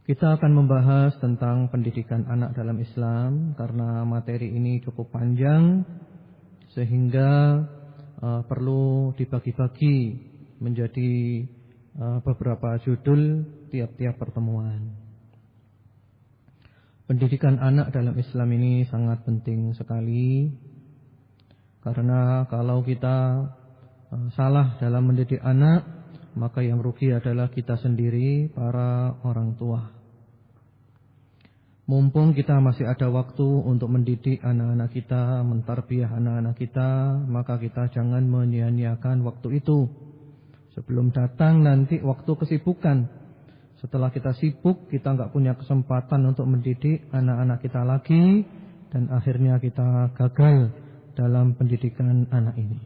Kita akan membahas tentang pendidikan anak dalam Islam karena materi ini cukup panjang sehingga perlu dibagi-bagi menjadi beberapa judul tiap-tiap pertemuan. Pendidikan anak dalam Islam ini sangat penting sekali karena kalau kita salah dalam mendidik anak, maka yang rugi adalah kita sendiri, para orang tua. Mumpung kita masih ada waktu untuk mendidik anak-anak kita, mentarbiyah anak-anak kita, maka kita jangan menyia-nyiakan waktu itu. Sebelum datang nanti waktu kesibukan. Setelah kita sibuk, kita nggak punya kesempatan untuk mendidik anak-anak kita lagi, dan akhirnya kita gagal dalam pendidikan anak ini.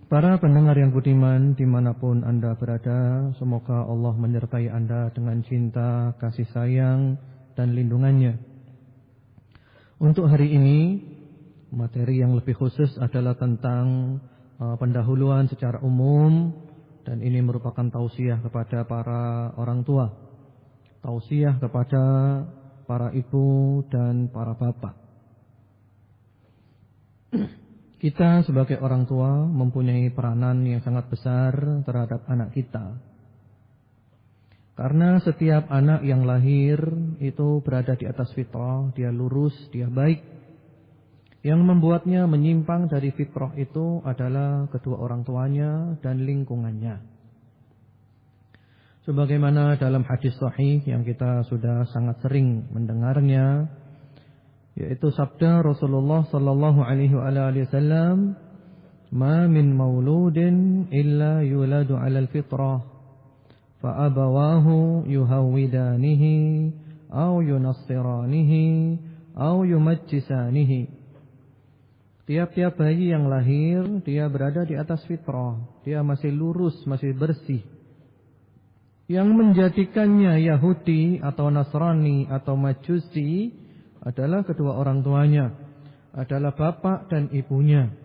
Para pendengar yang budiman dimanapun Anda berada, semoga Allah menyertai Anda dengan cinta, kasih sayang, dan lindungannya. Untuk hari ini, materi yang lebih khusus adalah tentang pendahuluan secara umum, dan ini merupakan tausiah kepada para orang tua, tausiah kepada para ibu dan para bapak. Kita sebagai orang tua mempunyai peranan yang sangat besar terhadap anak kita. Karena setiap anak yang lahir itu berada di atas fitrah, dia lurus, dia baik. Yang membuatnya menyimpang dari fitrah itu adalah kedua orang tuanya dan lingkungannya. Sebagaimana dalam hadis sahih yang kita sudah sangat sering mendengarnya, yaitu sabda Rasulullah sallallahu alaihi wasallam, "Ma min mauludin illa yuladu 'alal fitrah, fa abawahu yuhawwidanihi aw yunassiranihi aw yumajjisanihi." Tiap-tiap bayi yang lahir dia berada di atas fitrah, dia masih lurus, masih bersih. Yang menjadikannya Yahudi atau Nasrani atau Majusi adalah kedua orang tuanya, adalah bapak dan ibunya.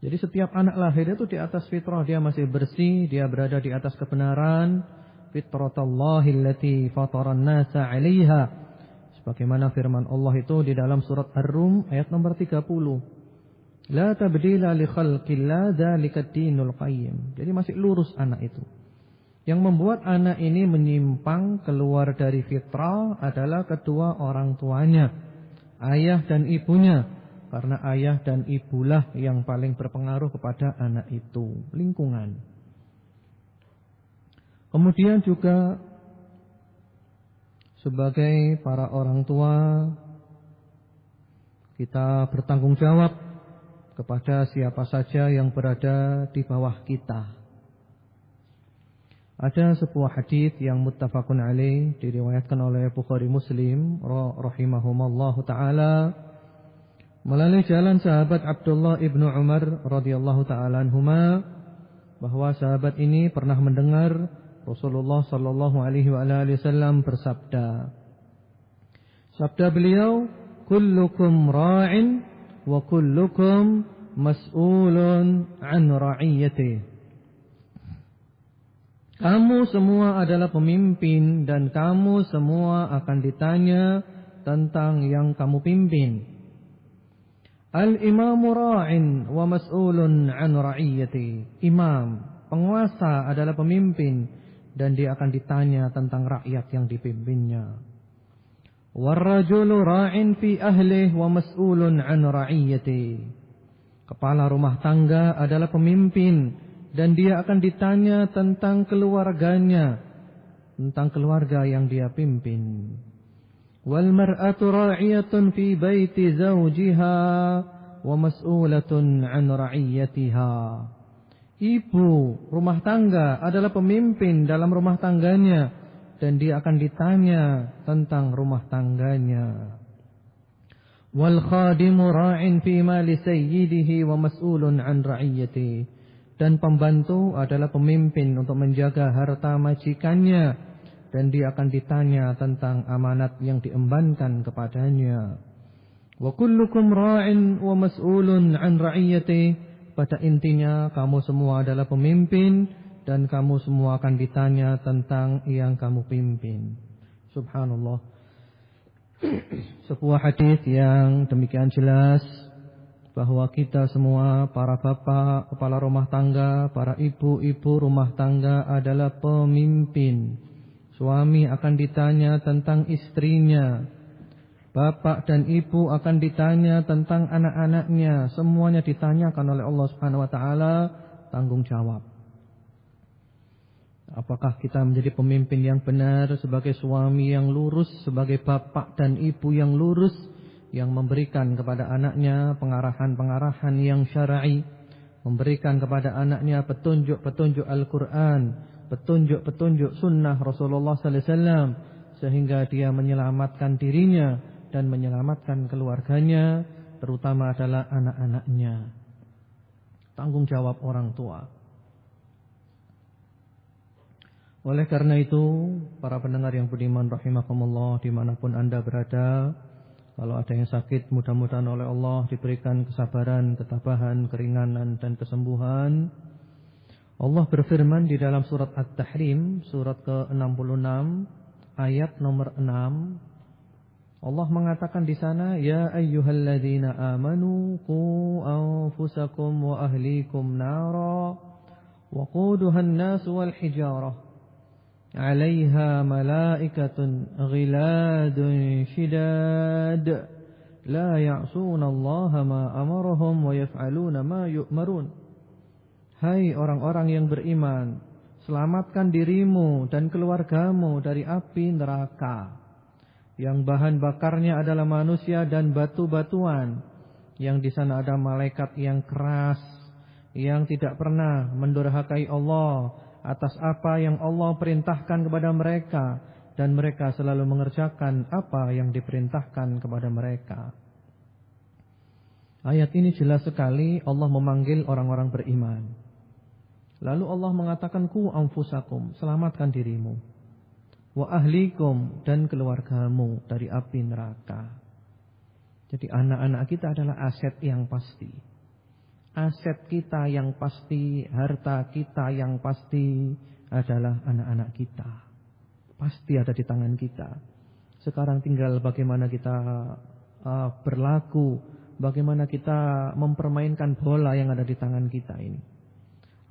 Jadi setiap anak lahir itu di atas fitrah, dia masih bersih, dia berada di atas kebenaran, fitratallahi allati fataran nasa 'alaiha. Sebagaimana firman Allah itu di dalam surat Ar-Rum ayat nomor 30. La tabdila li khalqillah dzalikad dinul qayyim. Jadi masih lurus anak itu. Yang membuat anak ini menyimpang keluar dari fitrah adalah kedua orang tuanya, ayah dan ibunya. Karena ayah dan ibulah yang paling berpengaruh kepada anak itu, lingkungan. Kemudian juga sebagai para orang tua, kita bertanggung jawab kepada siapa saja yang berada di bawah kita. Ada sebuah hadis yang muttafaqun alaih diriwayatkan oleh Bukhari Muslim rahimahumallahu taala melalui jalan sahabat Abdullah ibnu Umar radhiyallahu taala anhuma, bahwa sahabat ini pernah mendengar Rasulullah sallallahu alaihi wasallam bersabda. Sabda beliau, "Kullukum ra'in wa kullukum mas'ulun 'an ra'iyatihi." Kamu semua adalah pemimpin dan kamu semua akan ditanya tentang yang kamu pimpin. Al-imamu ra'in wa mas'ulun 'an ra'iyati. Imam, penguasa adalah pemimpin dan dia akan ditanya tentang rakyat yang dipimpinnya. War-rajulu ra'in fi ahlihi wa mas'ulun 'an ra'iyati. Kepala rumah tangga adalah pemimpin dan dia akan ditanya tentang keluarganya, tentang keluarga yang dia pimpin. Wal mar'atu ra'iyatun fi baiti zawjiha wa mas'ulatun 'an ra'iyatiha. Ibu rumah tangga adalah pemimpin dalam rumah tangganya dan dia akan ditanya tentang rumah tangganya. Wal khadimu ra'in fi mali sayyidihi wa mas'ulun 'an ra'iyatihi. Dan pembantu adalah pemimpin untuk menjaga harta majikannya dan dia akan ditanya tentang amanat yang diembankan kepadanya. Wa kullukum ra'in wa mas'ulun 'an ra'iyati. Pada intinya kamu semua adalah pemimpin dan kamu semua akan ditanya tentang yang kamu pimpin. Subhanallah. Sebuah hadis yang demikian jelas bahwa kita semua, para bapak, kepala rumah tangga, para ibu-ibu rumah tangga adalah pemimpin. Suami akan ditanya tentang istrinya, bapak dan ibu akan ditanya tentang anak-anaknya. Semuanya ditanyakan oleh Allah Subhanahu wa taala, tanggung jawab. Apakah kita menjadi pemimpin yang benar, sebagai suami yang lurus, sebagai bapak dan ibu yang lurus, yang memberikan kepada anaknya pengarahan-pengarahan yang syar'i, memberikan kepada anaknya petunjuk-petunjuk Al-Quran, petunjuk-petunjuk sunnah Rasulullah sallallahu alaihi wasallam, sehingga dia menyelamatkan dirinya dan menyelamatkan keluarganya, terutama adalah anak-anaknya. Tanggung jawab orang tua. Oleh karena itu, para pendengar yang budiman rahimakumullah, dimanapun Anda berada, kalau ada yang sakit, mudah-mudahan oleh Allah diberikan kesabaran, ketabahan, keringanan, dan kesembuhan. Allah berfirman di dalam surat At-Tahrim, surat ke-66, ayat nomor 6. Allah mengatakan di sana, Ya ayyuhalladzina amanu qu anfusakum wa ahlikum nara wa quduhan nasu wal hijarah 'alaiha malaikatun ghiladun shidad la ya'sunallaha ma amarahum wa yaf'aluna ma yu'marun. Hai orang-orang yang beriman, selamatkan dirimu dan keluargamu dari api neraka yang bahan bakarnya adalah manusia dan batu-batuan, yang di sana ada malaikat yang keras, yang tidak pernah mendurhakai Allah atas apa yang Allah perintahkan kepada mereka, dan mereka selalu mengerjakan apa yang diperintahkan kepada mereka. Ayat ini jelas sekali Allah memanggil orang-orang beriman. Lalu Allah mengatakan ku anfusakum, selamatkan dirimu, wa ahlikum, dan keluargamu dari api neraka. Jadi anak-anak kita adalah aset yang pasti. Aset kita yang pasti, harta kita yang pasti adalah anak-anak kita. Pasti ada di tangan kita. Sekarang tinggal bagaimana kita berlaku, bagaimana kita mempermainkan bola yang ada di tangan kita ini.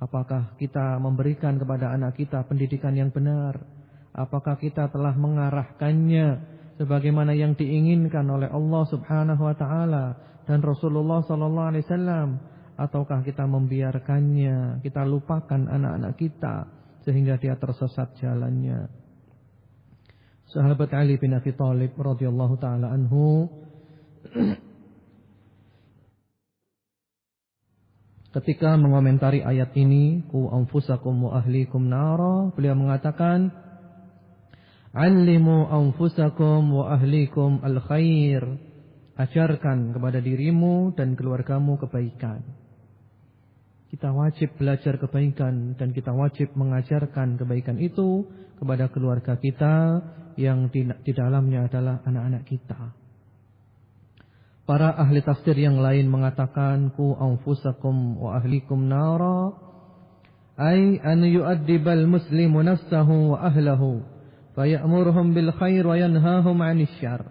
Apakah kita memberikan kepada anak kita pendidikan yang benar? Apakah kita telah mengarahkannya sebagaimana yang diinginkan oleh Allah Subhanahu wa taala dan Rasulullah sallallahu alaihi wasallam? Ataukah kita membiarkannya, kita lupakan anak-anak kita sehingga dia tersesat jalannya? Sahabat Ali bin Abi Thalib radhiyallahu taala anhu ketika mengomentari ayat ini, ku anfusakum wa ahlikum nara, beliau mengatakan, "Allimu anfusakum wa ahlikum al-khair." Ajarkan kepada dirimu dan keluargamu kebaikan. Kita wajib belajar kebaikan dan kita wajib mengajarkan kebaikan itu kepada keluarga kita yang di dalamnya adalah anak-anak kita. Para ahli tafsir yang lain mengatakan ku anfusakum wa ahlikum nara, ay an yu'addibal muslimu nafsahu wa ahlahu faya'muruhum bil khair wa yanhahum 'anil syarr.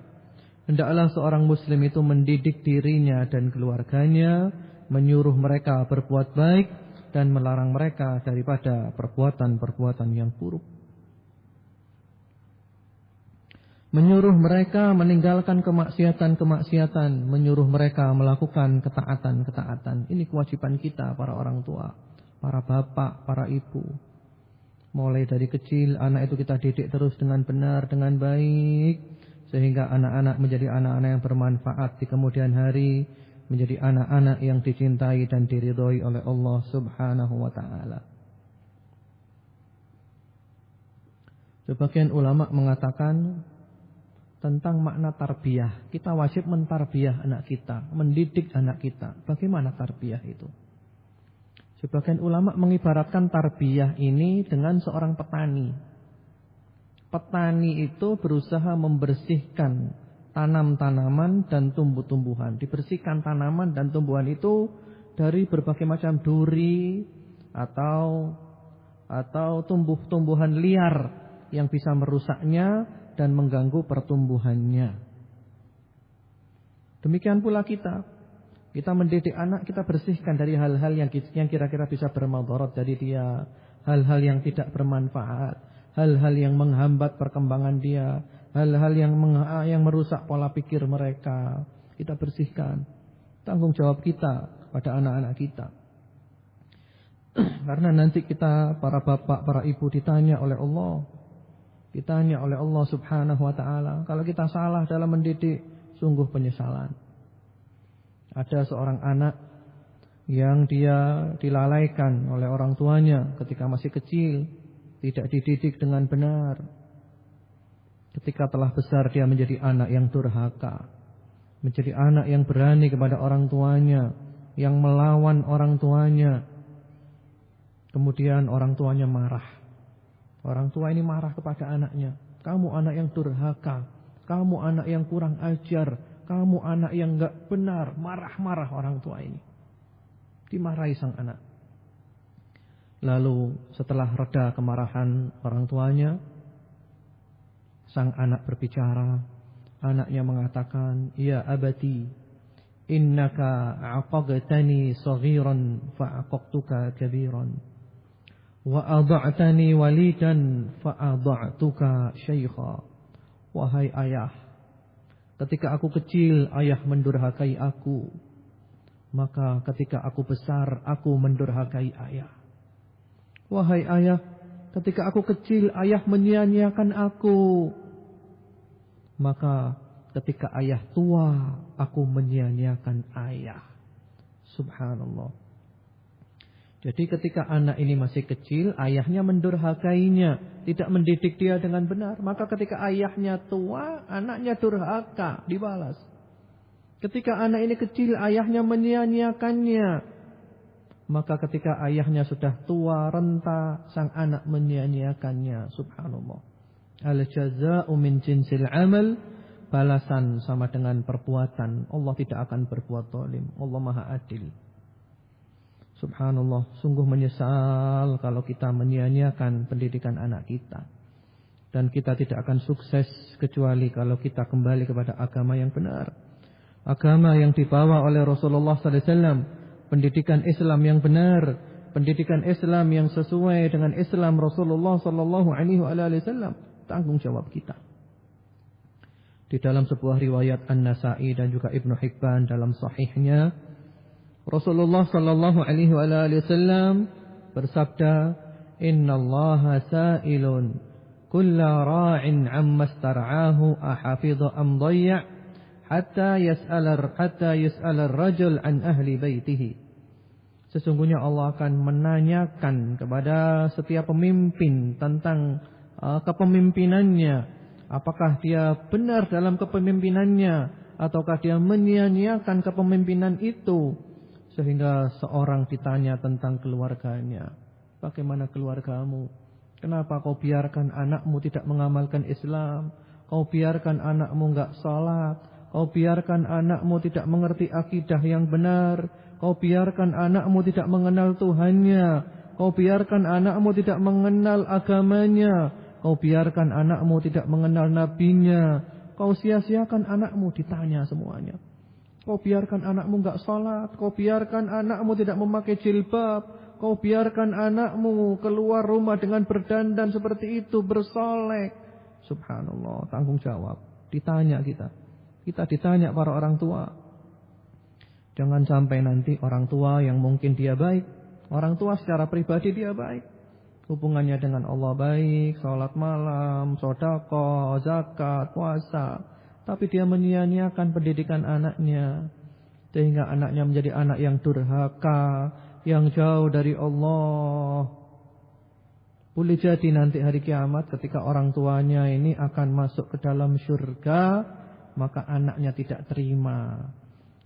Hendaklah seorang muslim itu mendidik dirinya dan keluarganya, menyuruh mereka berbuat baik dan melarang mereka daripada perbuatan-perbuatan yang buruk. Menyuruh mereka meninggalkan kemaksiatan-kemaksiatan, menyuruh mereka melakukan ketaatan-ketaatan. Ini kewajiban kita para orang tua, para bapak, para ibu. Mulai dari kecil anak itu kita didik terus dengan benar, dengan baik, sehingga anak-anak menjadi anak-anak yang bermanfaat di kemudian hari, menjadi anak-anak yang dicintai dan diridhoi oleh Allah Subhanahu wa taala. Sebagian ulama mengatakan tentang makna tarbiyah. Kita wajib mentarbiyah anak kita, mendidik anak kita. Bagaimana tarbiyah itu? Sebagian ulama mengibaratkan tarbiyah ini dengan seorang petani. Petani itu berusaha membersihkan tanam-tanaman dan tumbuh-tumbuhan. Dibersihkan tanaman dan tumbuhan itu dari berbagai macam duri atau atau tumbuh-tumbuhan liar yang bisa merusaknya dan mengganggu pertumbuhannya. Demikian pula kita mendidik anak, kita bersihkan dari hal-hal yang kira-kira bisa bermadarat dari dia, hal-hal yang tidak bermanfaat, hal-hal yang menghambat perkembangan dia, hal-hal yang merusak pola pikir mereka. Kita bersihkan. Tanggung jawab kita pada anak-anak kita. Karena nanti kita, para bapak, para ibu, ditanya oleh Allah. Ditanya oleh Allah subhanahu wa ta'ala. Kalau kita salah dalam mendidik, sungguh penyesalan. Ada seorang anak yang dia dilalaikan oleh orang tuanya ketika masih kecil, tidak dididik dengan benar. Ketika telah besar dia menjadi anak yang durhaka, menjadi anak yang berani kepada orang tuanya, yang melawan orang tuanya. Kemudian orang tuanya marah. Orang tua ini marah kepada anaknya. Kamu anak yang durhaka, kamu anak yang kurang ajar, kamu anak yang enggak benar. Marah-marah orang tua ini. Dimarahi sang anak. Lalu setelah reda kemarahan orang tuanya, sang anak berbicara. Anaknya mengatakan, "Ya abati, innaka aqagtani saghiran fa'aqaqtuka kabiran. Wa ada'tani walidan fa'ada'tuka syaikha." Wahai ayah, ketika aku kecil ayah mendurhakai aku, maka ketika aku besar aku mendurhakai ayah. Wahai ayah, ketika aku kecil ayah menyia-nyiakan aku, maka ketika ayah tua aku menyia-nyiakan ayah. Subhanallah. Jadi ketika anak ini masih kecil, ayahnya mendurhakainya, tidak mendidik dia dengan benar. Maka ketika ayahnya tua, anaknya durhaka, dibalas. Ketika anak ini kecil, ayahnya menyia-nyiakannya. Maka ketika ayahnya sudah tua, renta, sang anak menyia-nyiakannya. Subhanallah. Al-jaza'u min jinsil amal. Balasan sama dengan perbuatan. Allah tidak akan berbuat zalim. Allah Maha Adil. Subhanallah, sungguh menyesal kalau kita menyia-nyiakan pendidikan anak kita. Dan kita tidak akan sukses kecuali kalau kita kembali kepada agama yang benar. Agama yang dibawa oleh Rasulullah SAW. Pendidikan Islam yang benar. Pendidikan Islam yang sesuai dengan Islam Rasulullah SAW. Tanggung jawab kita. Di dalam sebuah riwayat An-Nasa'i dan juga Ibnu Hibban dalam sahihnya, Rasulullah sallallahu alaihi wasallam bersabda, "Innallaha sa'ilun kulla ra'in 'amma star'ahu ahafidha am dhayya' hatta yas'ala ar-rajul an ahli baitihi." Sesungguhnya Allah akan menanyakan kepada setiap pemimpin tentang kepemimpinannya, apakah dia benar dalam kepemimpinannya ataukah dia menyia-nyiakan kepemimpinan itu. Sehingga seorang ditanya tentang keluarganya. Bagaimana keluargamu? Kenapa kau biarkan anakmu tidak mengamalkan Islam? Kau biarkan anakmu enggak salat? Kau biarkan anakmu tidak mengerti akidah yang benar? Kau biarkan anakmu tidak mengenal Tuhannya? Kau biarkan anakmu tidak mengenal agamanya? Kau biarkan anakmu tidak mengenal nabinya? Kau sia-siakan anakmu, ditanya semuanya. Kau biarkan anakmu enggak salat, kau biarkan anakmu tidak memakai jilbab, kau biarkan anakmu keluar rumah dengan berdandan seperti itu, bersolek. Subhanallah, tanggung jawab. Ditanya kita. Kita ditanya para orang tua. Jangan sampai nanti orang tua yang mungkin dia baik, orang tua secara pribadi dia baik, hubungannya dengan Allah baik, salat malam, sedekah, zakat, puasa, tapi dia menyia-nyiakan pendidikan anaknya, sehingga anaknya menjadi anak yang durhaka, yang jauh dari Allah. Boleh jadi nanti hari kiamat ketika orang tuanya ini akan masuk ke dalam surga, maka anaknya tidak terima.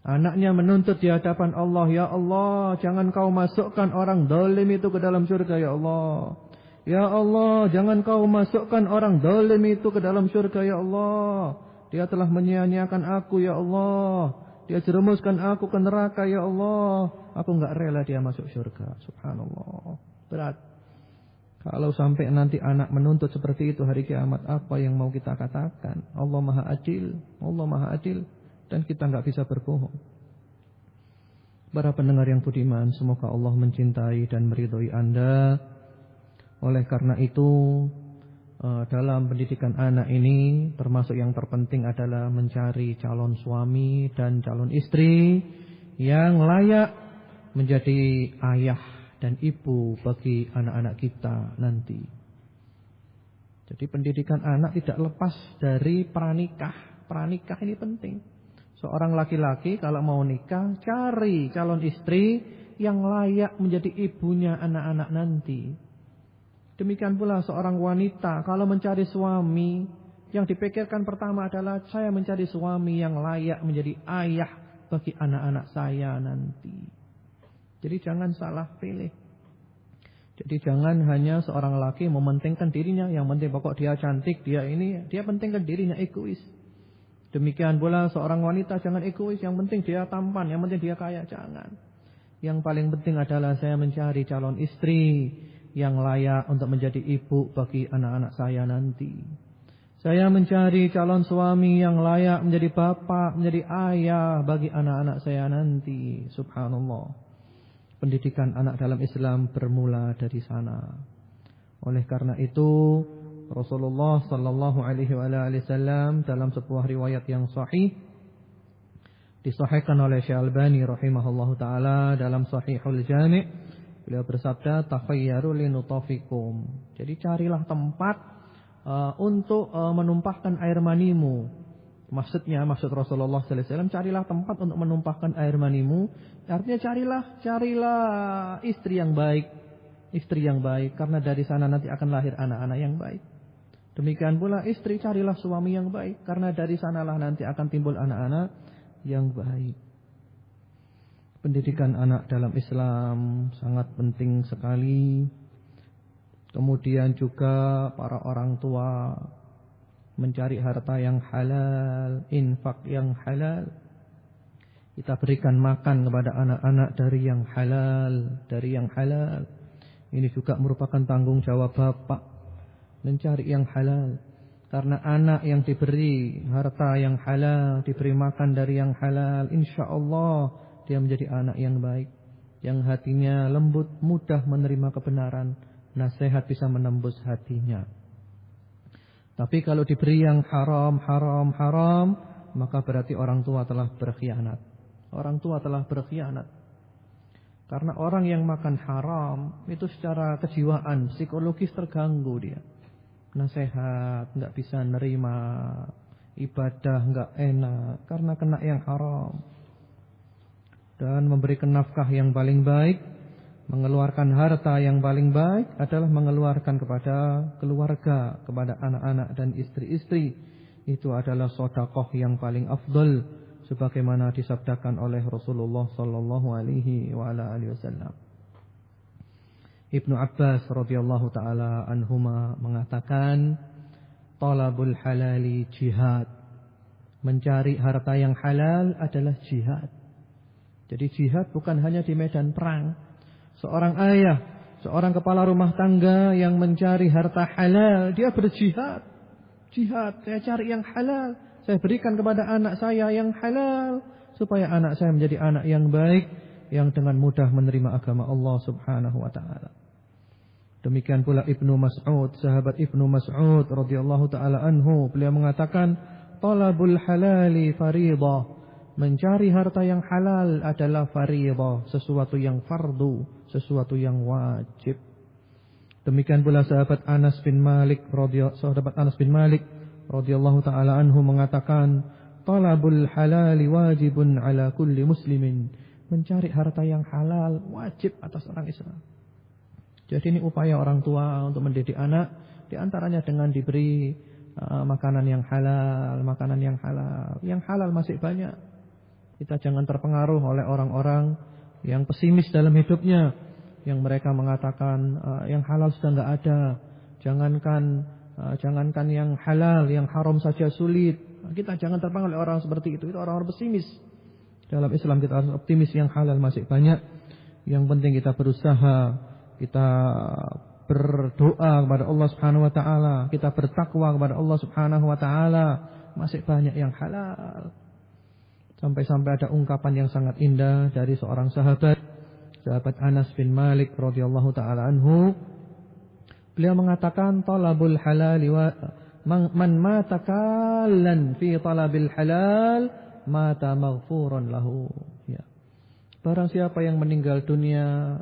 Anaknya menuntut di hadapan Allah, "Ya Allah, jangan kau masukkan orang zalim itu ke dalam surga, ya Allah. Ya Allah, jangan kau masukkan orang zalim itu ke dalam surga, ya Allah. Dia telah menyia-nyiakan aku, ya Allah. Dia jerumuskan aku ke neraka, ya Allah. Aku enggak rela dia masuk surga." Subhanallah. Berat. Kalau sampai nanti anak menuntut seperti itu hari kiamat, apa yang mau kita katakan? Allah Maha Adil, Allah Maha Adil, dan kita nggak bisa berbohong. Para pendengar yang budiman, semoga Allah mencintai dan meridhoi Anda. Oleh karena itu, dalam pendidikan anak ini termasuk yang terpenting adalah mencari calon suami dan calon istri yang layak menjadi ayah dan ibu bagi anak-anak kita nanti. Jadi pendidikan anak tidak lepas dari pranikah. Pranikah ini penting. Seorang laki-laki kalau mau nikah, cari calon istri yang layak menjadi ibunya anak-anak nanti. Demikian pula seorang wanita kalau mencari suami, yang dipikirkan pertama adalah saya mencari suami yang layak menjadi ayah bagi anak-anak saya nanti. Jadi jangan salah pilih. Jadi jangan hanya seorang laki mementingkan dirinya, yang penting pokok dia cantik, dia ini, dia pentingkan dirinya, egois. Demikian pula seorang wanita jangan egois, yang penting dia tampan, yang penting dia kaya, jangan. Yang paling penting adalah saya mencari calon istri yang layak untuk menjadi ibu bagi anak-anak saya nanti. Saya mencari calon suami yang layak menjadi bapak, menjadi ayah bagi anak-anak saya nanti. Subhanallah. Pendidikan anak dalam Islam bermula dari sana. Oleh karena itu, Rasulullah sallallahu alaihi wasallam dalam sebuah riwayat yang sahih disahihkan oleh Syekh Albani rahimahullahu taala dalam Sahihul Jami'. Beliau bersabda, takhayyaru linutafikum. Jadi carilah tempat untuk menumpahkan air manimu. Maksud Rasulullah sallallahu alaihi wasallam, carilah tempat untuk menumpahkan air manimu. Artinya carilah istri yang baik. Istri yang baik, karena dari sana nanti akan lahir anak-anak yang baik. Demikian pula istri, carilah suami yang baik, karena dari sanalah nanti akan timbul anak-anak yang baik. Pendidikan anak dalam Islam sangat penting sekali. Kemudian juga para orang tua mencari harta yang halal, infak yang halal. Kita berikan makan kepada anak-anak dari yang halal, Ini juga merupakan tanggung jawab bapak, mencari yang halal. Karena anak yang diberi harta yang halal, diberi makan dari yang halal, insya Allah dia menjadi anak yang baik, yang hatinya lembut, mudah menerima kebenaran, nasihat bisa menembus hatinya. Tapi kalau diberi yang haram, maka berarti orang tua telah berkhianat. Orang tua telah berkhianat. Karena orang yang makan haram itu secara kejiwaan, psikologis terganggu dia. Nasihat enggak bisa nerima, ibadah enggak enak karena kena yang haram. Dan memberikan nafkah yang paling baik, mengeluarkan harta yang paling baik adalah mengeluarkan kepada keluarga, kepada anak-anak dan istri-istri. Itu adalah sedekah yang paling afdal, sebagaimana disabdakan oleh Rasulullah sallallahu alaihi wasallam. Ibnu Abbas radhiyallahu taala anhuma mengatakan, talabul halali jihad. Mencari harta yang halal adalah jihad. Jadi jihad bukan hanya di medan perang. Seorang ayah, seorang kepala rumah tangga yang mencari harta halal, dia berjihad. Jihad, saya cari yang halal, saya berikan kepada anak saya yang halal, supaya anak saya menjadi anak yang baik, yang dengan mudah menerima agama Allah subhanahu wa ta'ala. Demikian pula Ibnu Mas'ud, sahabat Ibnu Mas'ud radhiyallahu ta'ala anhu, beliau mengatakan, talabul halali fariḍah. Mencari harta yang halal adalah fariḍah, sesuatu yang fardu, sesuatu yang wajib. Demikian pula sahabat Anas bin Malik radhiyallahu taala anhu mengatakan, talabul halali wajibun ala kulli muslimin. Mencari harta yang halal wajib atas orang Islam. Jadi ini upaya orang tua untuk mendidik anak, di antaranya dengan diberi makanan yang halal, Yang halal masih banyak. Kita jangan terpengaruh oleh orang-orang yang pesimis dalam hidupnya, yang mereka mengatakan yang halal sudah enggak ada. Jangankan yang halal, yang haram saja sulit. Kita jangan terpengaruh oleh orang seperti itu. Itu orang-orang pesimis. Dalam Islam kita harus optimis, yang halal masih banyak. Yang penting kita berusaha, kita berdoa kepada Allah Subhanahu wa taala, kita bertakwa kepada Allah Subhanahu wa taala, masih banyak yang halal. Sampai-sampai ada ungkapan yang sangat indah dari seorang sahabat Anas bin Malik radhiyallahu taala anhu. Beliau mengatakan talabul halal man mata kallan fi talabil halal mata maghfurun lahu. Ya. Barang siapa yang meninggal dunia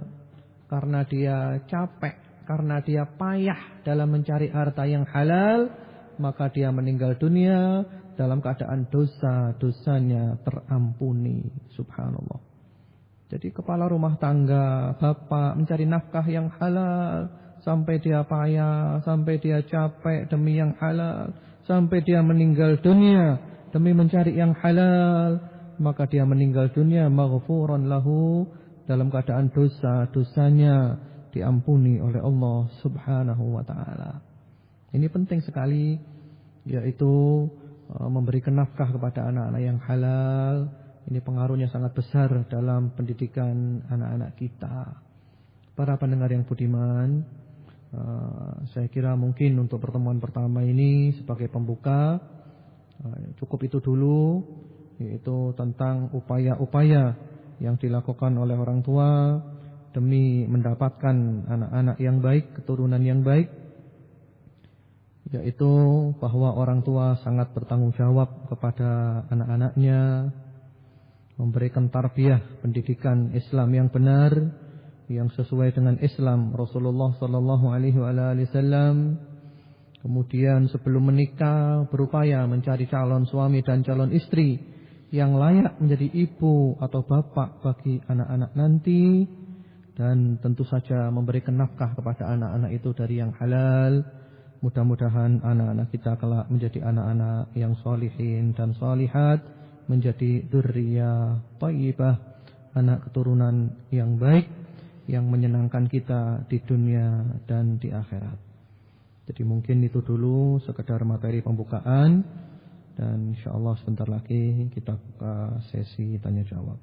karena dia capek, karena dia payah dalam mencari harta yang halal, maka dia meninggal dunia dalam keadaan dosa-dosanya terampuni. Subhanallah. Jadi kepala rumah tangga, bapak mencari nafkah yang halal, sampai dia payah, sampai dia capek demi yang halal, sampai dia meninggal dunia demi mencari yang halal, maka dia meninggal dunia maghfuran lahu, dalam keadaan dosa-dosanya diampuni oleh Allah Subhanahu wa taala. Ini penting sekali, yaitu memberikan nafkah kepada anak-anak yang halal. Ini pengaruhnya sangat besar dalam pendidikan anak-anak kita. Para pendengar yang budiman, saya kira mungkin untuk pertemuan pertama ini sebagai pembuka cukup itu dulu, yaitu tentang upaya-upaya yang dilakukan oleh orang tua demi mendapatkan anak-anak yang baik, keturunan yang baik, yaitu bahwa orang tua sangat bertanggung jawab kepada anak-anaknya, memberikan tarbiyah pendidikan Islam yang benar, yang sesuai dengan Islam Rasulullah sallallahu alaihi wasallam. Kemudian sebelum menikah berupaya mencari calon suami dan calon istri yang layak menjadi ibu atau bapak bagi anak-anak nanti, dan tentu saja memberikan nafkah kepada anak-anak itu dari yang halal. Mudah-mudahan anak-anak kita kelak menjadi anak-anak yang sholihin dan sholihat, menjadi dzurriyyah thayyibah, anak keturunan yang baik yang menyenangkan kita di dunia dan di akhirat. Jadi mungkin itu dulu sekedar materi pembukaan, dan insyaallah sebentar lagi kita buka sesi tanya jawab.